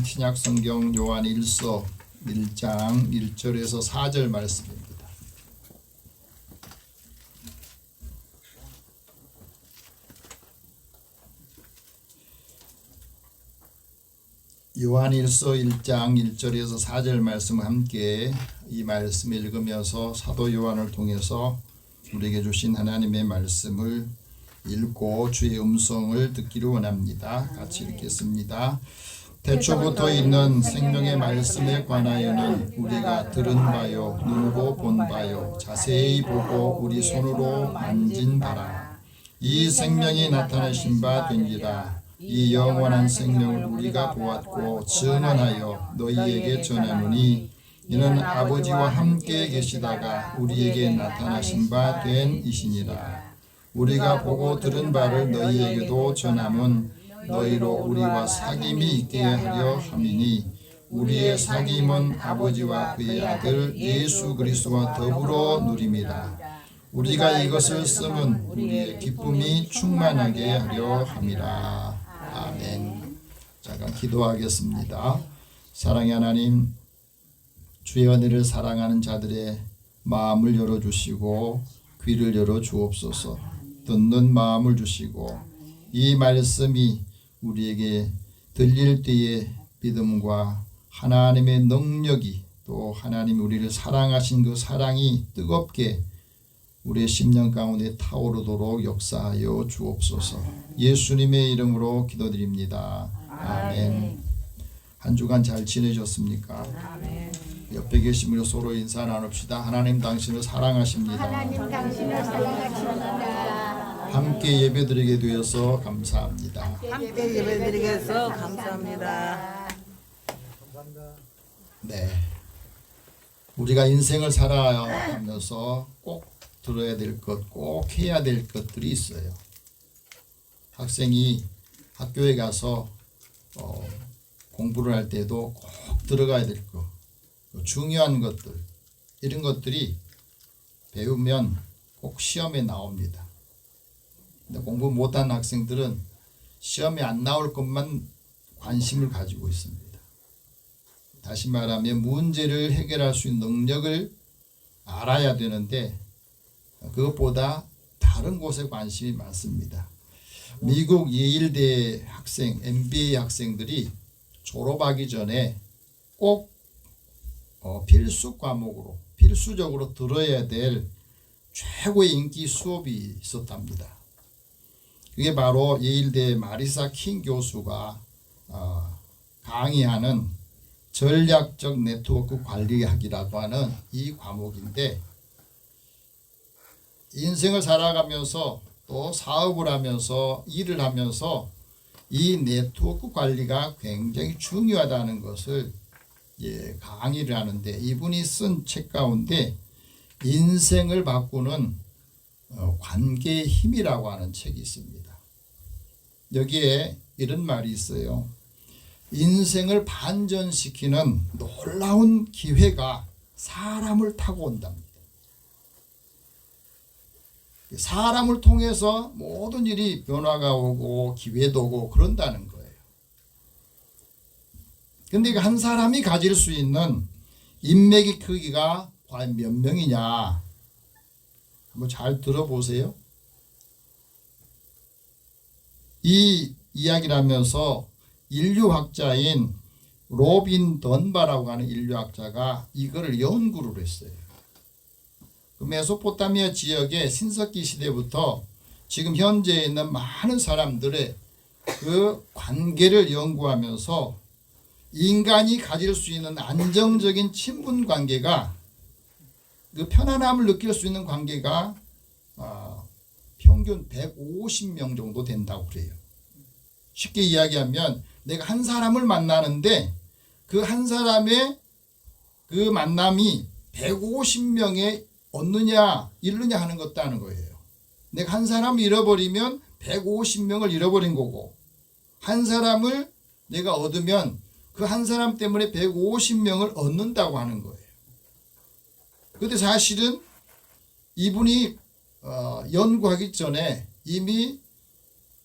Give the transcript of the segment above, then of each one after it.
신약성경 요한 1서 1장 1절에서 4절 말씀입니다. 요한 1서 1장 1절에서 4절 말씀을 함께 이 말씀을 읽으면서 사도 요한을 통해서 우리에게 주신 하나님의 말씀을 읽고 주의 음성을 듣기를 원합니다. 같이 읽겠습니다. 태초부터 있는 생명의 말씀에 관하여는 우리가 들은 바요 눈으로 본 바요 자세히 보고 우리 손으로 만진 바라. 이 생명이 나타나신 바 된지라. 이 영원한 생명을 우리가 보았고 증언하여 너희에게 전하노니 이는 아버지와 함께 계시다가 우리에게 나타나신 바 된 이시니라. 우리가 보고 들은 바를 너희에게도 전함은 너희로 우리와 사귐이 있게 하려 함이니 우리의 사귐은 아버지와 그의 아들 예수 그리스도와 더불어 누림이라. 우리가 이것을 쓰면 우리의 기쁨이 충만하게 하려 함이라. 아멘. 잠깐 기도하겠습니다. 사랑의 하나님, 주의 은혜를 사랑하는 자들의 마음을 열어주시고 귀를 열어주옵소서. 듣는 마음을 주시고 이 말씀이 우리에게 들릴 때에 믿음과 하나님의 능력이 또 하나님 우리를 사랑하신 그 사랑이 뜨겁게 우리의 심령 가운데 타오르도록 역사하여 주옵소서. 예수님의 이름으로 기도드립니다. 아멘. 한 주간 잘 지내셨습니까? 옆에 계신 분이 서로 인사 나눕시다. 하나님 당신을 사랑하십니다. 하나님 당신을 사랑하십니다. 함께 예배드리게 되어서 감사합니다. 함께 예배드리겠어 감사합니다. 네, 우리가 인생을 살아가면서 꼭 들어야 될 것, 꼭 해야 될 것들이 있어요. 학생이 학교에 가서 공부를 할 때도 꼭 들어가야 될 것, 중요한 것들, 이런 것들이 배우면 꼭 시험에 나옵니다. 근데 공부 못한 학생들은 시험에 안 나올 것만 관심을 가지고 있습니다. 다시 말하면 문제를 해결할 수 있는 능력을 알아야 되는데 그것보다 다른 곳에 관심이 많습니다. 미국 예일대 학생, MBA 학생들이 졸업하기 전에 꼭 필수 과목으로, 필수적으로 들어야 될 최고의 인기 수업이 있었답니다. 그게 바로 예일대 마리사 킹 교수가 강의하는 전략적 네트워크 관리학이라고 하는 이 과목인데, 인생을 살아가면서 또 사업을 하면서 일을 하면서 이 네트워크 관리가 굉장히 중요하다는 것을 강의를 하는데, 이분이 쓴 책 가운데 인생을 바꾸는 관계의 힘이라고 하는 책이 있습니다. 여기에 이런 말이 있어요. 인생을 반전시키는 놀라운 기회가 사람을 타고 온답니다. 사람을 통해서 모든 일이 변화가 오고 기회도 오고 그런다는 거예요. 근데 한 사람이 가질 수 있는 인맥의 크기가 과연 몇 명이냐? 한번 잘 들어보세요. 이 이야기를 하면서 인류학자인 로빈 던바라고 하는 인류학자가 이거를 연구를 했어요. 그 메소포타미아 지역의 신석기 시대부터 지금 현재 있는 많은 사람들의 그 관계를 연구하면서 인간이 가질 수 있는 안정적인 친분 관계가, 그 편안함을 느낄 수 있는 관계가 평균 150명 정도 된다고 그래요. 쉽게 이야기하면 내가 한 사람을 만나는데 그 한 사람의 그 만남이 150명에 얻느냐 잃느냐 하는 것도 하는 거예요. 내가 한 사람을 잃어버리면 150명을 잃어버린 거고, 한 사람을 내가 얻으면 그 한 사람 때문에 150명을 얻는다고 하는 거예요. 그런데 사실은 이분이 연구하기 전에 이미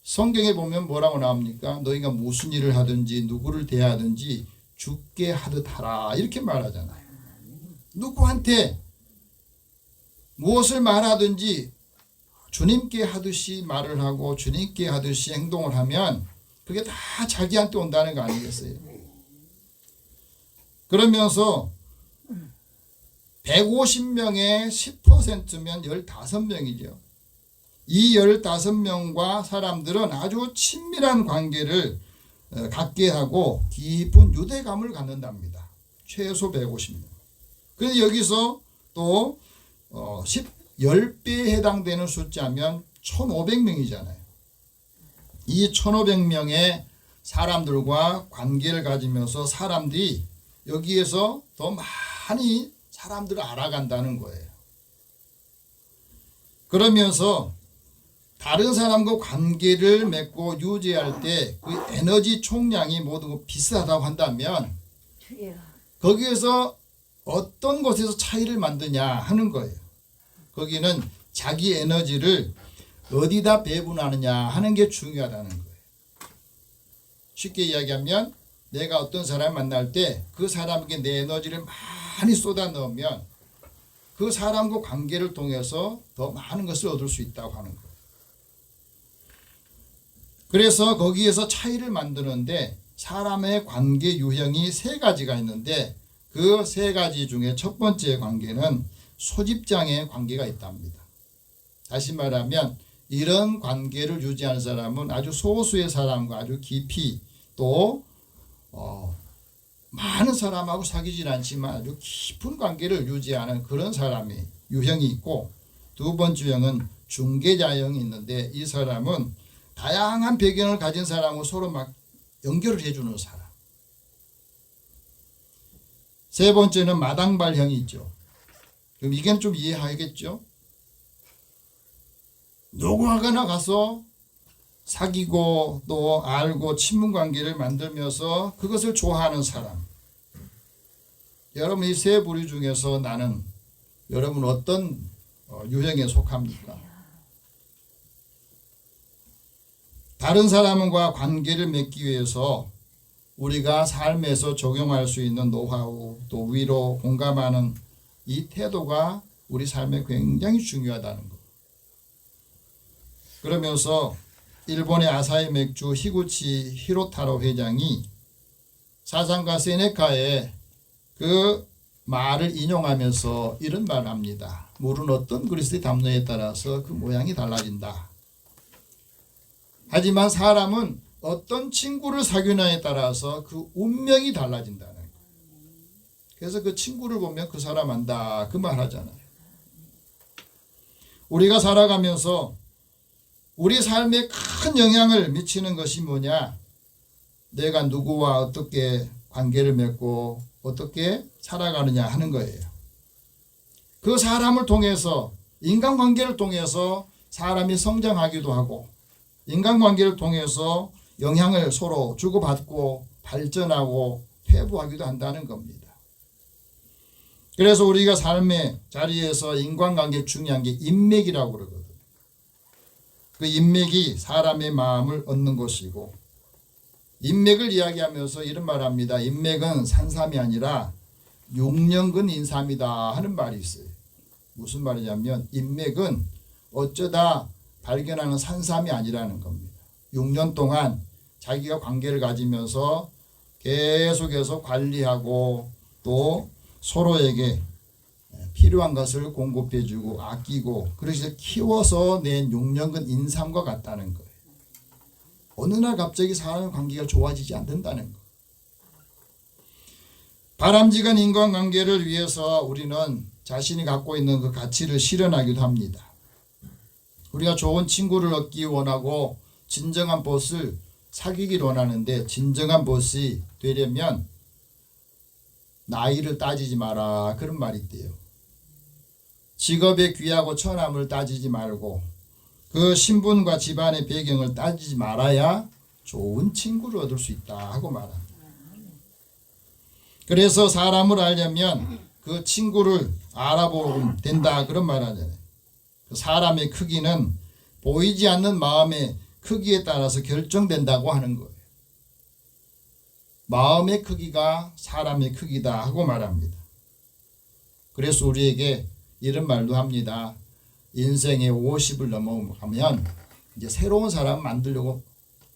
성경에 보면 뭐라고 나옵니까? 너희가 무슨 일을 하든지 누구를 대하든지 주께 하듯 하라 이렇게 말하잖아요. 누구한테 무엇을 말하든지 주님께 하듯이 말을 하고 주님께 하듯이 행동을 하면 그게 다 자기한테 온다는 거 아니겠어요? 그러면서 150명의 10%면 15명이죠. 이 15명과 사람들은 아주 친밀한 관계를 갖게 하고 깊은 유대감을 갖는답니다. 최소 150명. 그런데 여기서 또 10배에 해당되는 숫자면 1500명이잖아요. 이 1500명의 사람들과 관계를 가지면서 사람들이 여기에서 더 많이 사람들을 알아간다는 거예요. 그러면서 다른 사람과 관계를 맺고 유지할 때 그 에너지 총량이 모두 비슷하다고 한다면 거기에서 어떤 곳에서 차이를 만드냐 하는 거예요. 거기는 자기 에너지를 어디다 배분하느냐 하는 게 중요하다는 거예요. 쉽게 이야기하면 내가 어떤 사람을 만날 때 그 사람에게 내 에너지를 많이 쏟아 넣으면 그 사람과 관계를 통해서 더 많은 것을 얻을 수 있다고 하는 거예요. 그래서 거기에서 차이를 만드는데 사람의 관계 유형이 3가지가 있는데 그 3가지 중에 첫 번째 관계는 소집장의 관계가 있답니다. 다시 말하면 이런 관계를 유지하는 사람은 아주 소수의 사람과 아주 깊이 또 많은 사람하고 사귀질 않지만 아주 깊은 관계를 유지하는 그런 사람의 유형이 있고, 두 번째 유형은 중개자형이 있는데 이 사람은 다양한 배경을 가진 사람하고 서로 막 연결을 해주는 사람. 세 번째는 마당발형이 있죠. 그럼 이건 좀 이해하겠죠? 누구하거나 가서 사귀고 또 알고 친분 관계를 만들면서 그것을 좋아하는 사람. 여러분 이 세 부류 중에서 나는 여러분 어떤 유형에 속합니까? 다른 사람과 관계를 맺기 위해서 우리가 삶에서 적용할 수 있는 노하우 또 위로 공감하는 이 태도가 우리 삶에 굉장히 중요하다는 것. 그러면서 일본의 아사히 맥주 히구치 히로타로 회장이 사상가 세네카의 그 말을 인용하면서 이런 말을 합니다. 물은 어떤 그리스도의 담론에 따라서 그 모양이 달라진다. 하지만 사람은 어떤 친구를 사귀느냐에 따라서 그 운명이 달라진다는 거예요. 그래서 그 친구를 보면 그 사람 안다 그 말 하잖아요. 우리가 살아가면서 우리 삶에 큰 영향을 미치는 것이 뭐냐? 내가 누구와 어떻게 관계를 맺고 어떻게 살아가느냐 하는 거예요. 그 사람을 통해서 인간관계를 통해서 사람이 성장하기도 하고 인간관계를 통해서 영향을 서로 주고받고 발전하고 퇴보하기도 한다는 겁니다. 그래서 우리가 삶의 자리에서 인간관계 중요한 게 인맥이라고 그러거든요. 그 인맥이 사람의 마음을 얻는 것이고, 인맥을 이야기하면서 이런 말을 합니다. 인맥은 산삼이 아니라 6년근 인삼이다 하는 말이 있어요. 무슨 말이냐면 인맥은 어쩌다 발견하는 산삼이 아니라는 겁니다. 6년 동안 자기가 관계를 가지면서 계속해서 관리하고 또 서로에게 필요한 것을 공급해주고 아끼고 그래서 키워서 낸 6년근 인삼과 같다는 거예요. 어느 날 갑자기 사람의 관계가 좋아지지 않는다는 거. 바람직한 인간관계를 위해서 우리는 자신이 갖고 있는 그 가치를 실현하기도 합니다. 우리가 좋은 친구를 얻기 원하고 진정한 보스를 사귀기를 원하는데 진정한 보스이 되려면 나이를 따지지 마라 그런 말이 있대요. 직업의 귀하고 처남을 따지지 말고 그 신분과 집안의 배경을 따지지 말아야 좋은 친구를 얻을 수 있다 하고 말합니다. 그래서 사람을 알려면 그 친구를 알아보면 된다 그런 말 하잖아요. 사람의 크기는 보이지 않는 마음의 크기에 따라서 결정된다고 하는 거예요. 마음의 크기가 사람의 크기다 하고 말합니다. 그래서 우리에게 이런 말도 합니다. 인생의 50을 넘어가면 이제 새로운 사람 만들려고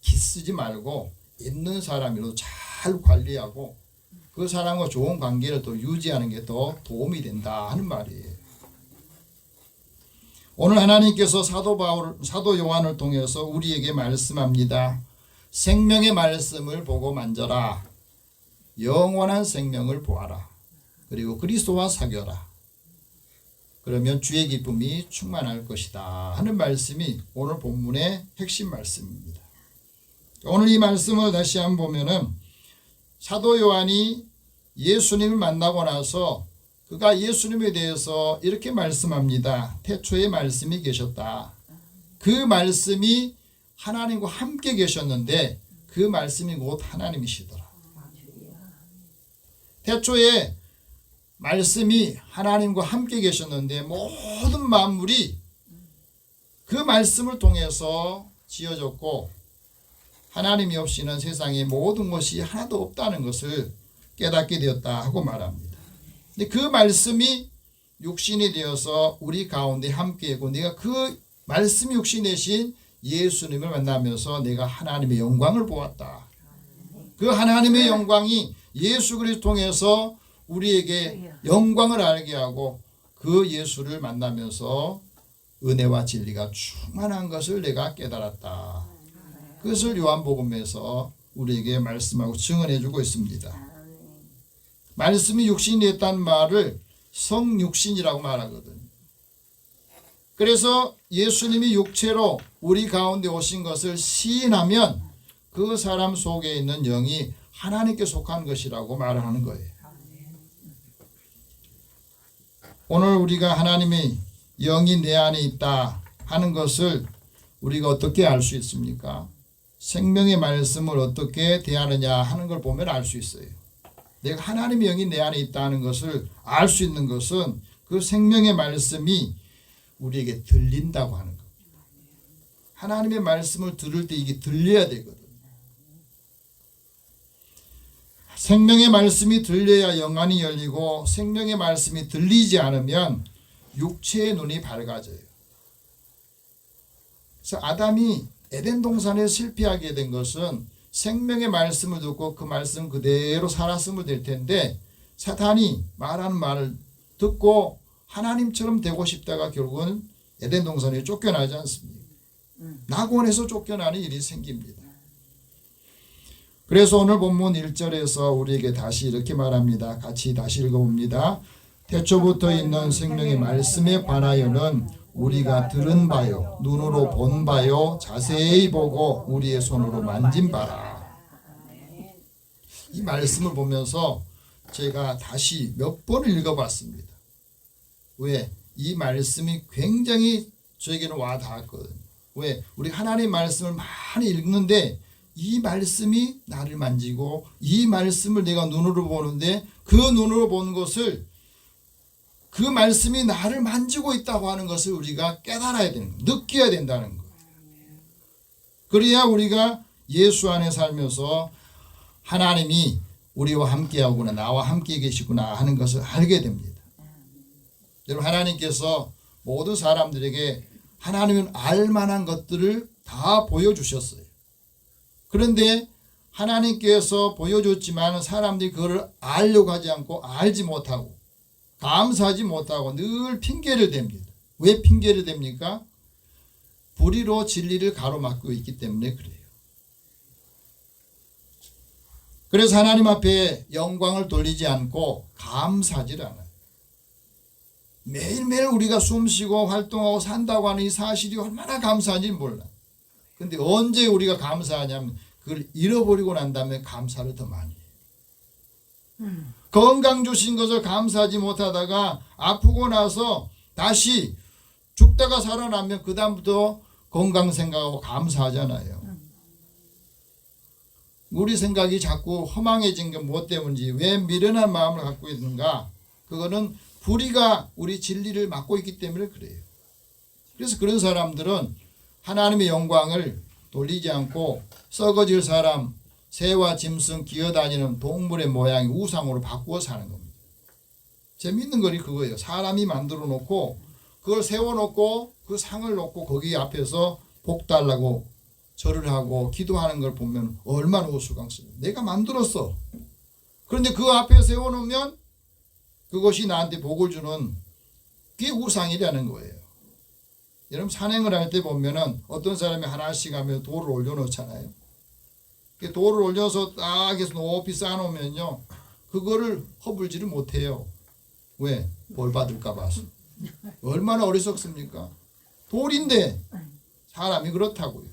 기 쓰지 말고 있는 사람으로 잘 관리하고 그 사람과 좋은 관계를 또 유지하는 게 더 도움이 된다 하는 말이에요. 오늘 하나님께서 사도 요한을 통해서 우리에게 말씀합니다. 생명의 말씀을 보고 만져라. 영원한 생명을 보아라. 그리고 그리스도와 사귀어라. 그러면 주의 기쁨이 충만할 것이다 하는 말씀이 오늘 본문의 핵심 말씀입니다. 오늘 이 말씀을 다시 한번 보면은 사도 요한이 예수님을 만나고 나서 그가 예수님에 대해서 이렇게 말씀합니다. 태초에 말씀이 계셨다. 그 말씀이 하나님과 함께 계셨는데 그 말씀이 곧 하나님이시더라. 태초에 말씀이 하나님과 함께 계셨는데 모든 만물이 그 말씀을 통해서 지어졌고 하나님이 없이는 세상에 모든 것이 하나도 없다는 것을 깨닫게 되었다 하고 말합니다. 근데 그 말씀이 육신이 되어서 우리 가운데 함께하고 내가 그 말씀이 육신 되신 예수님을 만나면서 내가 하나님의 영광을 보았다. 그 하나님의 영광이 예수 그리스도 통해서 우리에게 영광을 알게 하고 그 예수를 만나면서 은혜와 진리가 충만한 것을 내가 깨달았다. 그것을 요한복음에서 우리에게 말씀하고 증언해 주고 있습니다. 말씀이 육신이 됐다는 말을 성육신이라고 말하거든요. 그래서 예수님이 육체로 우리 가운데 오신 것을 시인하면 그 사람 속에 있는 영이 하나님께 속한 것이라고 말을 하는 거예요. 오늘 우리가 하나님의 영이 내 안에 있다 하는 것을 우리가 어떻게 알 수 있습니까? 생명의 말씀을 어떻게 대하느냐 하는 걸 보면 알 수 있어요. 내가 하나님의 영이 내 안에 있다는 것을 알 수 있는 것은 그 생명의 말씀이 우리에게 들린다고 하는 겁니다. 하나님의 말씀을 들을 때 이게 들려야 되거든요. 생명의 말씀이 들려야 영안이 열리고 생명의 말씀이 들리지 않으면 육체의 눈이 밝아져요. 그래서 아담이 에덴 동산에 실패하게 된 것은 생명의 말씀을 듣고 그 말씀 그대로 살았으면 될 텐데 사탄이 말하는 말을 듣고 하나님처럼 되고 싶다가 결국은 에덴 동산에 쫓겨나지 않습니까? 낙원에서 쫓겨나는 일이 생깁니다. 그래서 오늘 본문 1절에서 우리에게 다시 이렇게 말합니다. 같이 다시 읽어봅니다. 태초부터 있는 생명의 말씀에 관하여는 우리가 들은 바요 눈으로 본 바요 자세히 보고 우리의 손으로 만진 바라. 이 말씀을 보면서 제가 다시 몇 번을 읽어봤습니다. 왜? 이 말씀이 굉장히 저에게는 와 닿았거든요. 왜? 우리 하나님의 말씀을 많이 읽는데 이 말씀이 나를 만지고 이 말씀을 내가 눈으로 보는데 그 눈으로 보는 것을 그 말씀이 나를 만지고 있다고 하는 것을 우리가 깨달아야 되는 거예요. 느껴야 된다는 거예요. 그래야 우리가 예수 안에 살면서 하나님이 우리와 함께하구나 나와 함께 계시구나 하는 것을 알게 됩니다. 여러분 하나님께서 모든 사람들에게 하나님은 알만한 것들을 다 보여주셨어요. 그런데 하나님께서 보여줬지만 사람들이 그걸 알려고 하지 않고 알지 못하고 감사하지 못하고 늘 핑계를 댑니다. 왜 핑계를 댑니까? 불의로 진리를 가로막고 있기 때문에 그래요. 그래서 하나님 앞에 영광을 돌리지 않고 감사하지 않아요. 매일매일 우리가 숨쉬고 활동하고 산다고 하는 이 사실이 얼마나 감사한지 몰라. 근데 언제 우리가 감사하냐면 그걸 잃어버리고 난 다음에 감사를 더 많이 해요. 건강 주신 것을 감사하지 못하다가 아프고 나서 다시 죽다가 살아나면 그 다음부터 건강 생각하고 감사하잖아요. 우리 생각이 자꾸 허망해진 게 무엇 때문인지 왜 미련한 마음을 갖고 있는가? 그거는 불의가 우리 진리를 막고 있기 때문에 그래요. 그래서 그런 사람들은 하나님의 영광을 돌리지 않고 썩어질 사람, 새와 짐승 기어다니는 동물의 모양이 우상으로 바꾸어 사는 겁니다. 재밌는 거리 그거예요. 사람이 만들어 놓고 그걸 세워놓고 그 상을 놓고 거기 앞에서 복 달라고 절을 하고 기도하는 걸 보면 얼마나 우스꽝스러워. 내가 만들었어. 그런데 그 앞에 세워놓으면 그것이 나한테 복을 주는 그게 우상이라는 거예요. 여러분 산행을 할 때 보면은 어떤 사람이 하나씩 하면 돌을 올려놓잖아요. 돌을 올려서 딱 해서 높이 쌓아놓으면요 그거를 허물지를 못해요. 왜? 벌 받을까 봐서. 얼마나 어리석습니까? 돌인데 사람이 그렇다고요.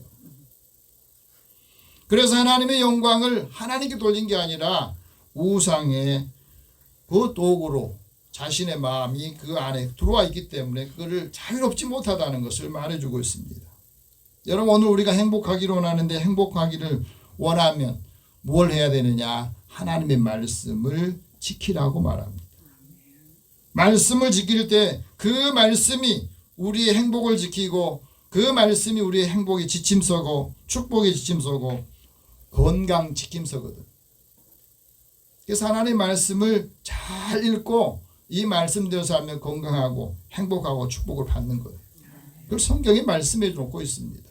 그래서 하나님의 영광을 하나님께 돌린 게 아니라 우상의 그 도구로 자신의 마음이 그 안에 들어와 있기 때문에 그를 자유롭지 못하다는 것을 말해주고 있습니다. 여러분 오늘 우리가 행복하기를 원하는데 행복하기를 원하면 뭘 해야 되느냐? 하나님의 말씀을 지키라고 말합니다. 말씀을 지킬 때 그 말씀이 우리의 행복을 지키고 그 말씀이 우리의 행복의 지침서고 축복의 지침서고 건강 지킴서거든. 그래서 하나님의 말씀을 잘 읽고 이 말씀대로 살면 건강하고 행복하고 축복을 받는 거예요. 그걸 성경에 말씀해 놓고 있습니다.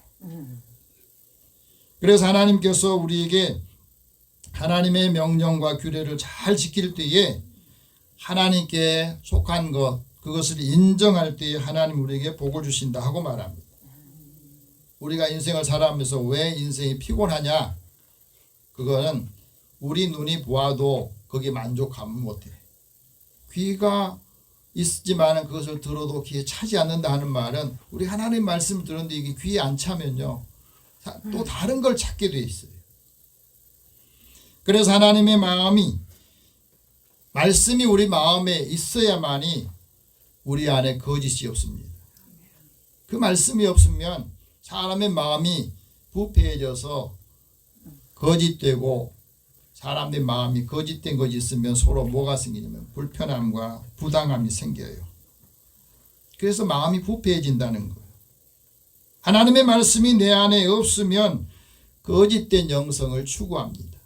그래서 하나님께서 우리에게 하나님의 명령과 규례를 잘 지킬 때에 하나님께 속한 것 그것을 인정할 때에 하나님 우리에게 복을 주신다 하고 말합니다. 우리가 인생을 살아가면서 왜 인생이 피곤하냐? 그거는 우리 눈이 보아도 거기에 만족하면 못해. 귀가 있지만 그것을 들어도 귀에 차지 않는다 하는 말은 우리 하나님 말씀을 들었는데 이게 귀에 안 차면요 또 다른 걸 찾게 돼 있어요. 그래서 하나님의 마음이 말씀이 우리 마음에 있어야만이 우리 안에 거짓이 없습니다. 그 말씀이 없으면 사람의 마음이 부패해져서 거짓되고 사람의 마음이 거짓된 것이 있으면 서로 뭐가 생기냐면 불편함과 부당함이 생겨요. 그래서 마음이 부패해진다는 거예요. 하나님의 말씀이 내 안에 없으면 거짓된 영성을 추구합니다.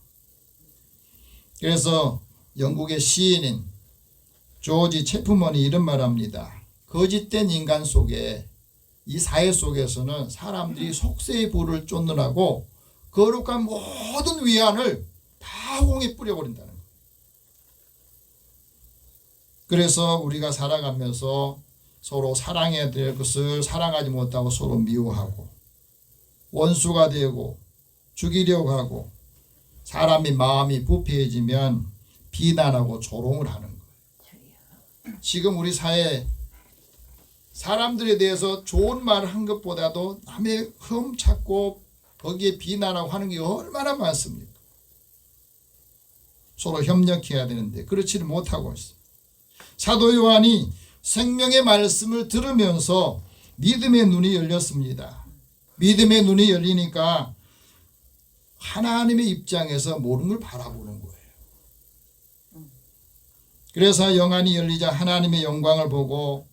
그래서 영국의 시인인 조지 체프먼이 이런 말합니다. 거짓된 인간 속에 이 사회 속에서는 사람들이 속세의 불을 쫓느라고 거룩한 모든 위안을 다 홍에 뿌려버린다는 거예요. 그래서 우리가 살아가면서 서로 사랑해야 될 것을 사랑하지 못하고 서로 미워하고 원수가 되고 죽이려고 하고 사람의 마음이 부패해지면 비난하고 조롱을 하는 거예요. 지금 우리 사회 사람들에 대해서 좋은 말을 한 것보다도 남의 흠 찾고 거기에 비난하고 하는 게 얼마나 많습니까? 서로 협력해야 되는데 그렇지를 못하고 있어요. 사도 요한이 생명의 말씀을 들으면서 믿음의 눈이 열렸습니다. 믿음의 눈이 열리니까 하나님의 입장에서 모든 걸 바라보는 거예요. 그래서 영안이 열리자 하나님의 영광을 보고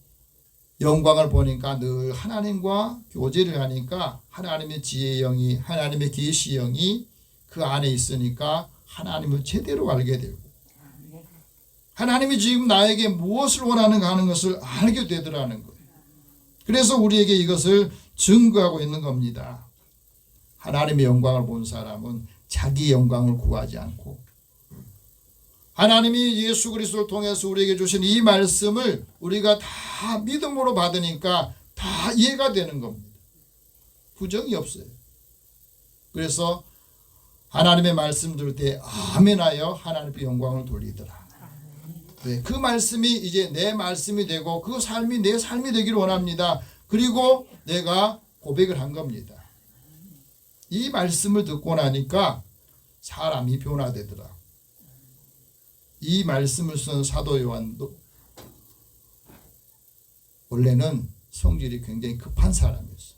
영광을 보니까 늘 하나님과 교제를 하니까 하나님의 지혜의 영이 하나님의 계시의 영이 그 안에 있으니까 하나님을 제대로 알게 되고 하나님이 지금 나에게 무엇을 원하는가 하는 것을 알게 되더라는 거예요. 그래서 우리에게 이것을 증거하고 있는 겁니다. 하나님의 영광을 본 사람은 자기 영광을 구하지 않고 하나님이 예수 그리스도를 통해서 우리에게 주신 이 말씀을 우리가 다 믿음으로 받으니까 다 이해가 되는 겁니다. 부정이 없어요. 그래서 하나님의 말씀 들을 때 아멘하여 하나님의 영광을 돌리더라. 네, 그 말씀이 이제 내 말씀이 되고 그 삶이 내 삶이 되기를 원합니다. 그리고 내가 고백을 한 겁니다. 이 말씀을 듣고 나니까 사람이 변화되더라. 이 말씀을 쓴 사도 요한도 원래는 성질이 굉장히 급한 사람이었어요.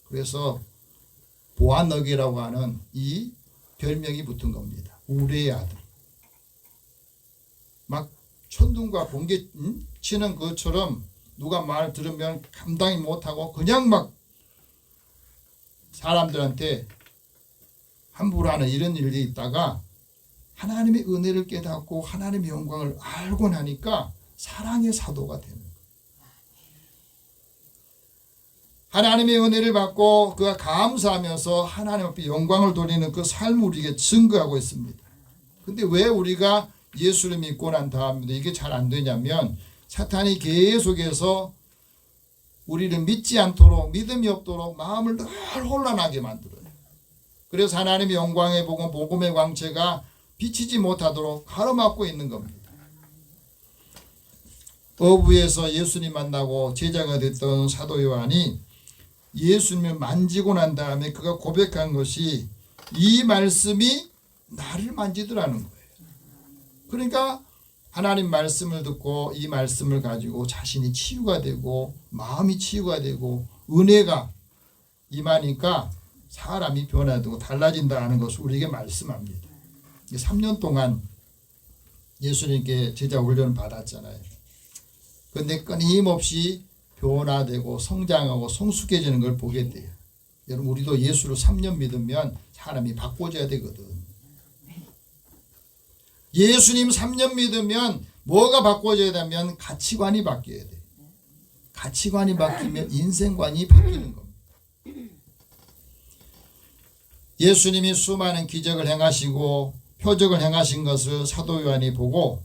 그래서 보아너기라고 하는 이 별명이 붙은 겁니다. 우레의 아들. 막 천둥과 번개 치는 것처럼 누가 말 들으면 감당이 못하고 그냥 막 사람들한테 함부로 하는 이런 일이 있다가 하나님의 은혜를 깨닫고 하나님의 영광을 알고 나니까 사랑의 사도가 되는 거예요. 하나님의 은혜를 받고 그가 감사하면서 하나님 앞에 영광을 돌리는 그 삶을 우리에게 증거하고 있습니다. 근데 왜 우리가 예수를 믿고 난 다음에도 이게 잘 안 되냐면 사탄이 계속해서 우리를 믿지 않도록 믿음이 없도록 마음을 늘 혼란하게 만들어요. 그래서 하나님의 영광의 복음의 광채가 비치지 못하도록 가로막고 있는 겁니다. 어부에서 예수님 만나고 제자가 됐던 사도 요한이 예수님을 만지고 난 다음에 그가 고백한 것이 이 말씀이 나를 만지더라는 거예요. 그러니까 하나님 말씀을 듣고 이 말씀을 가지고 자신이 치유가 되고 마음이 치유가 되고 은혜가 임하니까 사람이 변화되고 달라진다는 것을 우리에게 말씀합니다. 3년 동안 예수님께 제자 훈련을 받았잖아요. 그런데 끊임없이 변화되고 성장하고 성숙해지는 걸 보게 돼요. 여러분 우리도 예수를 3년 믿으면 사람이 바꿔져야 되거든. 예수님 3년 믿으면 뭐가 바꿔져야 되면 가치관이 바뀌어야 돼. 가치관이 바뀌면 인생관이 바뀌는 겁니다. 예수님이 수많은 기적을 행하시고 표적을 행하신 것을 사도 요한이 보고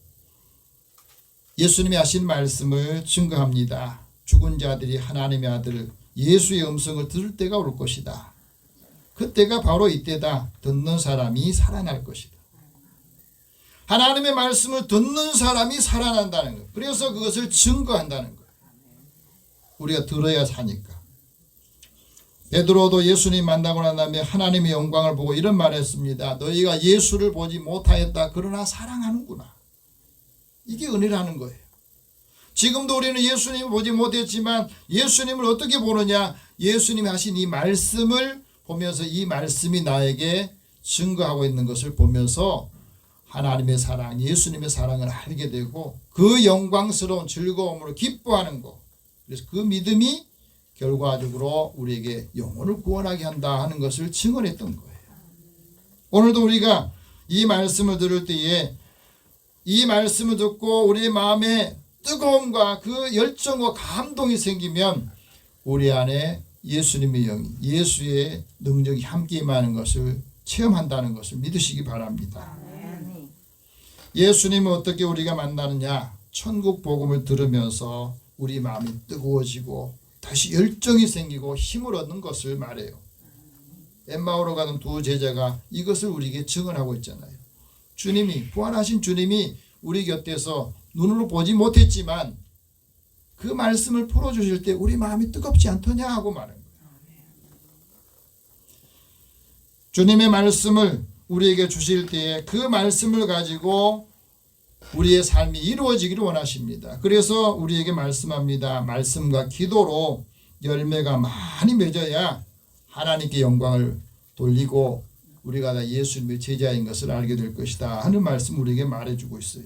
예수님이 하신 말씀을 증거합니다. 죽은 자들이 하나님의 아들 예수의 음성을 들을 때가 올 것이다. 그때가 바로 이때다. 듣는 사람이 살아날 것이다. 하나님의 말씀을 듣는 사람이 살아난다는 거예요. 그래서 그것을 증거한다는 거예요. 우리가 들어야 사니까. 베드로도 예수님 만나고 난 다음에 하나님의 영광을 보고 이런 말을 했습니다. 너희가 예수를 보지 못하였다. 그러나 사랑하는구나. 이게 은혜라는 거예요. 지금도 우리는 예수님을 보지 못했지만 예수님을 어떻게 보느냐. 예수님이 하신 이 말씀을 보면서 이 말씀이 나에게 증거하고 있는 것을 보면서 하나님의 사랑, 예수님의 사랑을 알게 되고 그 영광스러운 즐거움으로 기뻐하는 것. 그래서 그 믿음이 결과적으로 우리에게 영혼을 구원하게 한다 하는 것을 증언했던 거예요. 오늘도 우리가 이 말씀을 들을 때에 이 말씀을 듣고 우리의 마음에 뜨거움과 그 열정과 감동이 생기면 우리 안에 예수님의 영이 예수의 능력이 함께 임하는 것을 체험한다는 것을 믿으시기 바랍니다. 예수님을 어떻게 우리가 만나느냐. 천국 복음을 들으면서 우리 마음이 뜨거워지고 다시 열정이 생기고 힘을 얻는 것을 말해요. 엠마오로 가는 두 제자가 이것을 우리에게 증언하고 있잖아요. 주님이 부활하신 주님이 우리 곁에서 눈으로 보지 못했지만 그 말씀을 풀어주실 때 우리 마음이 뜨겁지 않더냐 하고 말한 거예요. 주님의 말씀을 우리에게 주실 때에 그 말씀을 가지고 우리의 삶이 이루어지기를 원하십니다. 그래서 우리에게 말씀합니다. 말씀과 기도로 열매가 많이 맺어야 하나님께 영광을 돌리고 우리가 다 예수님의 제자인 것을 알게 될 것이다 하는 말씀 우리에게 말해주고 있어요.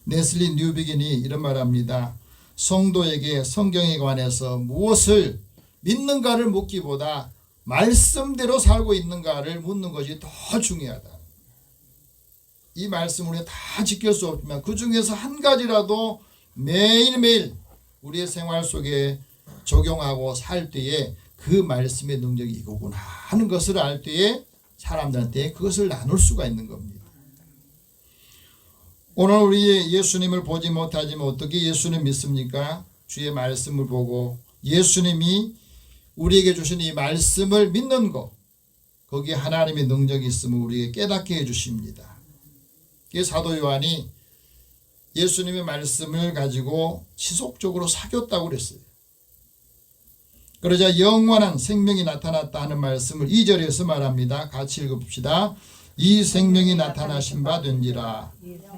네슬리 뉴비긴이 이런 말합니다. 성도에게 성경에 관해서 무엇을 믿는가를 묻기보다 말씀대로 살고 있는가를 묻는 것이 더 중요하다. 이 말씀을 우리가 다 지킬 수 없지만 그 중에서 한 가지라도 매일매일 우리의 생활 속에 적용하고 살 때에 그 말씀의 능력이 이거구나 하는 것을 알 때에 사람들한테 그것을 나눌 수가 있는 겁니다. 오늘 우리 예수님을 보지 못하지만 어떻게 예수님 믿습니까? 주의 말씀을 보고 예수님이 우리에게 주신 이 말씀을 믿는 것, 거기에 하나님의 능력이 있음을 우리에게 깨닫게 해주십니다. 사도 요한이 예수님의 말씀을 가지고 지속적으로 사귀었다고 그랬어요. 그러자 영원한 생명이 나타났다 하는 말씀을 2절에서 말합니다. 같이 읽어봅시다. 이 생명이 나타나신 바 된지라.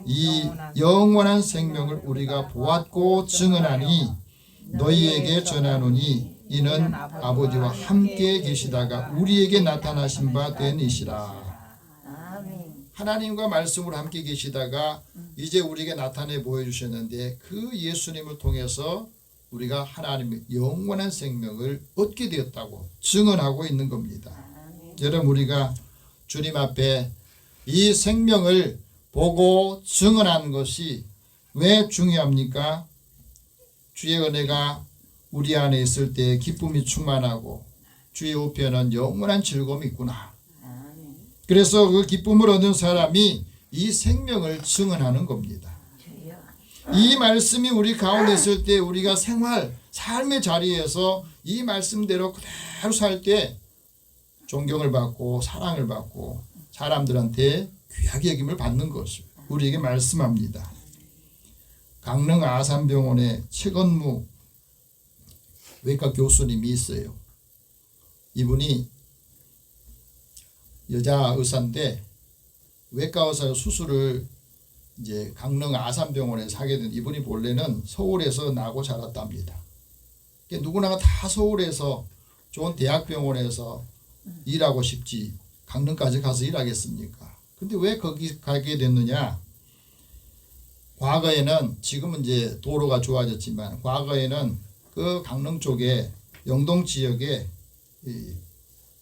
이 영원한 생명을 우리가 보았고 증언하니 너희에게 전하노니 이는 아버지와 함께 계시다가 우리에게 나타나신 바 된 이시라. 하나님과 말씀으로 함께 계시다가 이제 우리에게 나타내 보여주셨는데 그 예수님을 통해서 우리가 하나님의 영원한 생명을 얻게 되었다고 증언하고 있는 겁니다. 여러분, 우리가 주님 앞에 이 생명을 보고 증언하는 것이 왜 중요합니까? 주의 은혜가 우리 안에 있을 때 기쁨이 충만하고 주의 우편은 영원한 즐거움이 있구나. 그래서 그 기쁨을 얻는 사람이 이 생명을 증언하는 겁니다. 이 말씀이 우리 가운데 있을 때 우리가 삶의 자리에서 이 말씀대로 그대로 살 때 존경을 받고 사랑을 받고 사람들한테 귀하게 여김을 받는 것을 우리에게 말씀합니다. 강릉 아산병원에 최건무 외과 교수님이 있어요. 이분이 여자 의사인데 외과 의사 수술을 이제 강릉 아산병원에서 하게 된, 이분이 본래는 서울에서 나고 자랐답니다. 그러니까 누구나 다 서울에서 좋은 대학병원에서 일하고 싶지 강릉까지 가서 일하겠습니까? 근데 왜 거기 가게 됐느냐? 과거에는, 지금은 이제 도로가 좋아졌지만 과거에는 그 강릉 쪽에 영동 지역에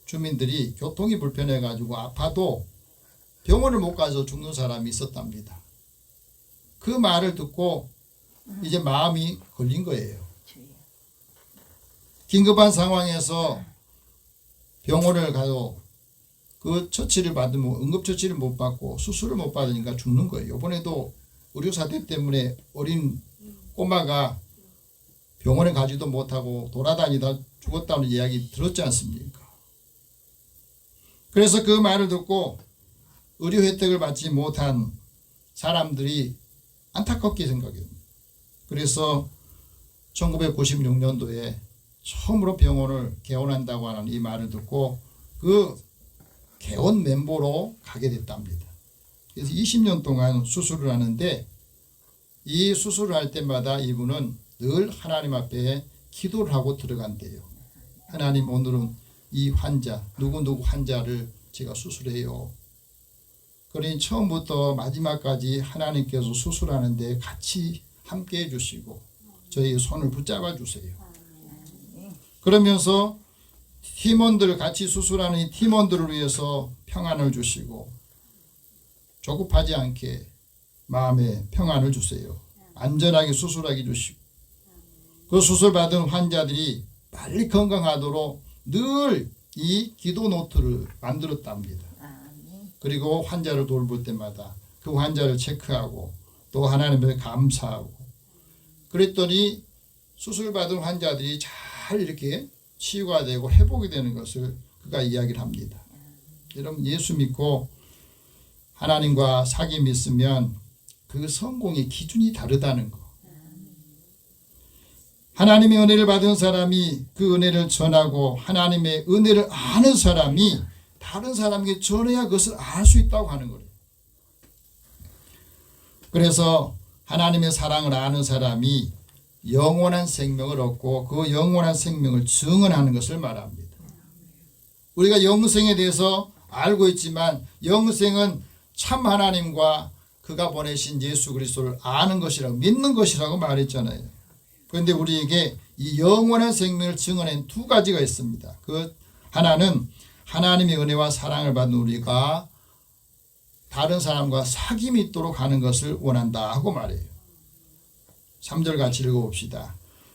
주민들이 교통이 불편해 가지고 아파도 병원을 못 가서 죽는 사람이 있었답니다. 그 말을 듣고 이제 마음이 걸린 거예요. 긴급한 상황에서 병원을 가도 그 처치를 받으면 응급처치를 못 받고 수술을 못 받으니까 죽는 거예요. 이번에도 의료사태 때문에 어린 꼬마가 병원에 가지도 못하고 돌아다니다 죽었다는 이야기 들었지 않습니까? 그래서 그 말을 듣고 의료 혜택을 받지 못한 사람들이 안타깝게 생각해요. 그래서 1996년도에 처음으로 병원을 개원한다고 하는 이 말을 듣고 그 개원 멤버로 가게 됐답니다. 그래서 20년 동안 수술을 하는데 이 수술을 할 때마다 이분은 늘 하나님 앞에 기도를 하고 들어간대요. 하나님, 오늘은 이 환자, 누구누구 환자를 제가 수술해요. 그러니 처음부터 마지막까지 하나님께서 수술하는데 같이 함께 해주시고 저희 손을 붙잡아 주세요. 그러면서 팀원들, 같이 수술하는 이 팀원들을 위해서 평안을 주시고 조급하지 않게 마음에 평안을 주세요. 안전하게 수술하게 주시고 그 수술받은 환자들이 빨리 건강하도록 늘 이 기도 노트를 만들었답니다. 그리고 환자를 돌볼 때마다 그 환자를 체크하고 또 하나님께 감사하고 그랬더니 수술받은 환자들이 잘 이렇게 치유가 되고 회복이 되는 것을 그가 이야기를 합니다. 여러분, 예수 믿고 하나님과 사귐이 있으면 그 성공의 기준이 다르다는 거. 하나님의 은혜를 받은 사람이 그 은혜를 전하고 하나님의 은혜를 아는 사람이 다른 사람에게 전해야 그것을 알 수 있다고 하는 거예요. 그래서 하나님의 사랑을 아는 사람이 영원한 생명을 얻고 그 영원한 생명을 증언하는 것을 말합니다. 우리가 영생에 대해서 알고 있지만 영생은 참 하나님과 그가 보내신 예수 그리스도를 아는 것이라고, 믿는 것이라고 말했잖아요. 그런데 우리에게 이 영원한 생명을 증언한 두 가지가 있습니다. 그 하나는 하나님의 은혜와 사랑을 받는 우리가 다른 사람과 사귐이 있도록 하는 것을 원한다 하고 말해요. 3절 같이 읽어봅시다.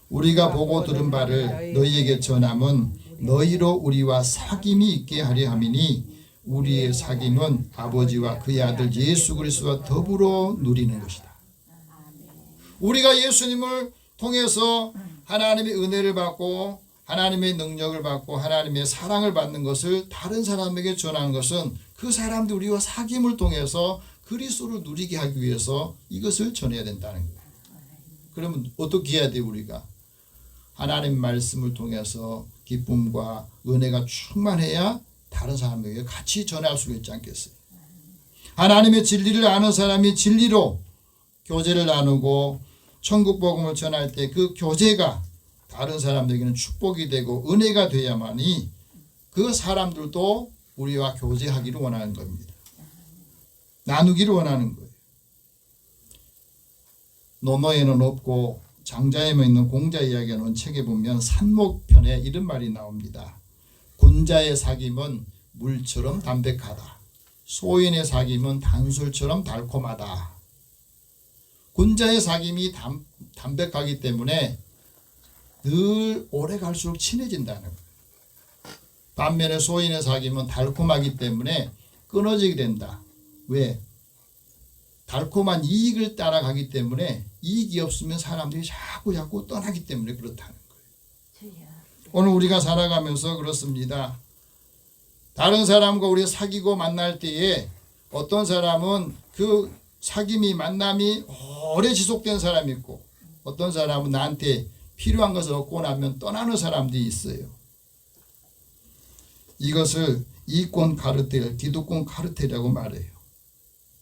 우리가 보고 들은 바를 너희에게 전함은 너희로 우리와 사귐이 있게 하려 함이니 우리의 사귐은 아버지와 그의 아들 예수 그리스도와 더불어 누리는 것이다. 우리가 예수님을 통해서 하나님의 은혜를 받고 하나님의 능력을 받고 하나님의 사랑을 받는 것을 다른 사람에게 전하는 것은 그 사람들이 우리와 사귐을 통해서 그리스도를 누리게 하기 위해서 이것을 전해야 된다는 거예요. 그러면 어떻게 해야 돼요? 우리가 하나님 말씀을 통해서 기쁨과 은혜가 충만해야 다른 사람에게 같이 전할 수 있지 않겠어요? 하나님의 진리를 아는 사람이 진리로 교제를 나누고 천국 복음을 전할 때 그 교제가 다른 사람들에게는 축복이 되고 은혜가 돼야만이 그 사람들도 우리와 교제하기를 원하는 겁니다. 나누기를 원하는 거예요. 노노에는 없고 장자에만 있는 공자 이야기하는 책에 보면 산목편에 이런 말이 나옵니다. 군자의 사귐은 물처럼 담백하다. 소인의 사귐은 단술처럼 달콤하다. 군자의 사귐이 담백하기 때문에 늘 오래 갈수록 친해진다는 거예요. 반면에 소인의 사귐은 달콤하기 때문에 끊어지게 된다. 왜? 달콤한 이익을 따라가기 때문에 이익이 없으면 사람들이 자꾸 떠나기 때문에 그렇다는 거예요. 오늘 우리가 살아가면서 그렇습니다. 다른 사람과 우리 사귀고 만날 때에 어떤 사람은 그 사귐이 만남이 오래 지속된 사람이 있고 어떤 사람은 나한테 필요한 것을 얻고 나면 떠나는 사람들이 있어요. 이것을 이권 카르텔, 기득권 카르텔이라고 말해요.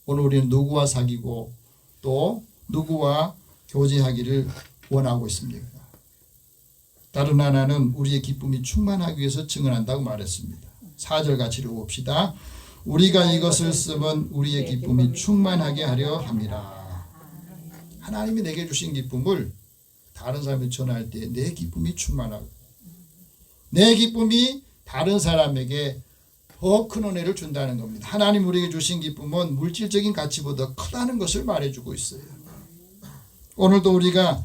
오늘 우리는 누구와 사귀고 또 누구와 교제하기를 원하고 있습니까? 다른 하나는 우리의 기쁨이 충만하기 위해서 증언한다고 말했습니다. 4절 같이 읽어봅시다. 우리가 이것을 쓰면 우리의 기쁨이 충만하게 하려 함이라. 하나님이 내게 주신 기쁨을 다른 사람이 전할 때 내 기쁨이 충만하고 내 기쁨이 다른 사람에게 더 큰 은혜를 준다는 겁니다. 하나님 우리에게 주신 기쁨은 물질적인 가치보다 크다는 것을 말해주고 있어요. 오늘도 우리가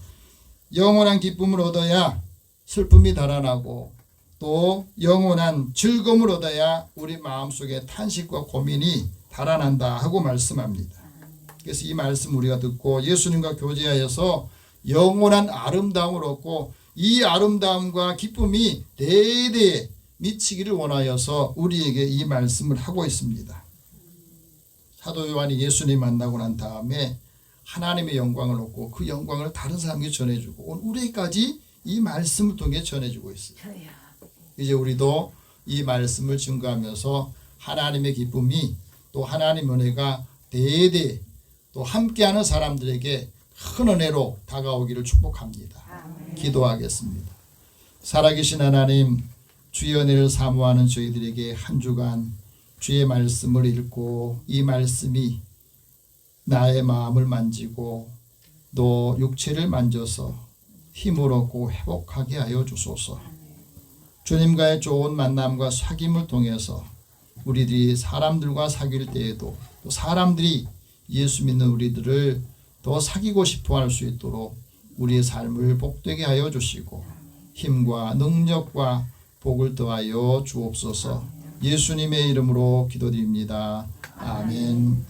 영원한 기쁨을 얻어야 슬픔이 달아나고 또 영원한 즐거움을 얻어야 우리 마음속에 탄식과 고민이 달아난다 하고 말씀합니다. 그래서 이 말씀 우리가 듣고 예수님과 교제하여서 영원한 아름다움을 얻고 이 아름다움과 기쁨이 대대에 미치기를 원하여서 우리에게 이 말씀을 하고 있습니다. 사도 요한이 예수님 만나고 난 다음에 하나님의 영광을 얻고 그 영광을 다른 사람에게 전해주고 오늘 우리까지 이 말씀을 통해 전해주고 있어요. 이제 우리도 이 말씀을 증거하면서 하나님의 기쁨이 또 하나님의 은혜가 대대 또 함께하는 사람들에게 큰 은혜로 다가오기를 축복합니다. 기도하겠습니다. 살아계신 하나님, 주의 은혜를 사모하는 저희들에게 한 주간 주의 말씀을 읽고 이 말씀이 나의 마음을 만지고 또 육체를 만져서 힘을 얻고 회복하게 하여 주소서. 주님과의 좋은 만남과 사귐을 통해서 우리들이 사람들과 사귈 때에도 또 사람들이 예수 믿는 우리들을 더 사귀고 싶어 할 수 있도록 우리의 삶을 복되게 하여 주시고 힘과 능력과 복을 더하여 주옵소서. 예수님의 이름으로 기도드립니다. 아멘.